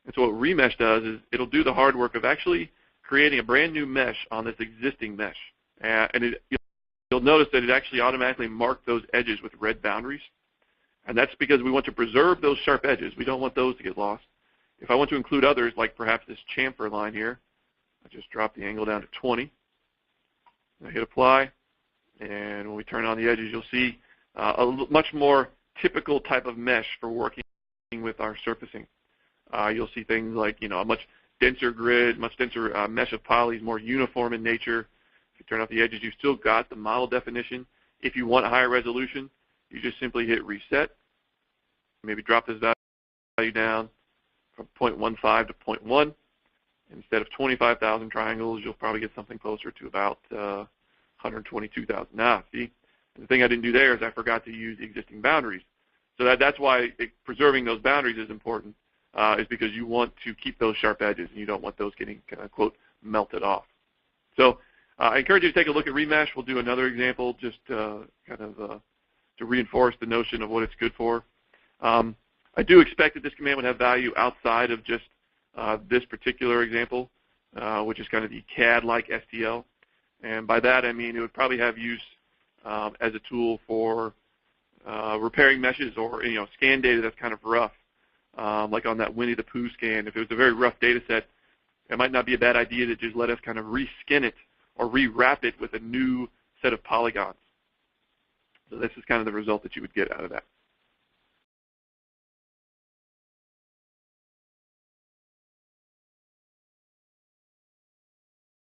And so what remesh does is it'll do the hard work of actually creating a brand new mesh on this existing mesh. And you'll notice that it actually automatically marked those edges with red boundaries. And that's because we want to preserve those sharp edges. We don't want those to get lost. If I want to include others, like perhaps this chamfer line here, I just drop the angle down to 20. I hit apply. And when we turn on the edges, you'll see a much more typical type of mesh for working with our surfacing. You'll see things like, a much denser grid, much denser mesh of polys, more uniform in nature. If you turn off the edges, you've still got the model definition. If you want higher resolution, you just simply hit reset. Maybe drop this value down from 0.15 to 0.1. Instead of 25,000 triangles, you'll probably get something closer to about 122,000. Now, see, the thing I didn't do there is I forgot to use the existing boundaries. So that's why preserving those boundaries is important, is because you want to keep those sharp edges, and you don't want those getting, quote, melted off. So I encourage you to take a look at remesh. We'll do another example just to reinforce the notion of what it's good for. I do expect that this command would have value outside of just this particular example, which is kind of the CAD-like STL. And by that, I mean it would probably have use as a tool for repairing meshes or scan data that's kind of rough, like on that Winnie the Pooh scan. If it was a very rough data set, it might not be a bad idea to just let us kind of reskin it or rewrap it with a new set of polygons. So this is kind of the result that you would get out of that.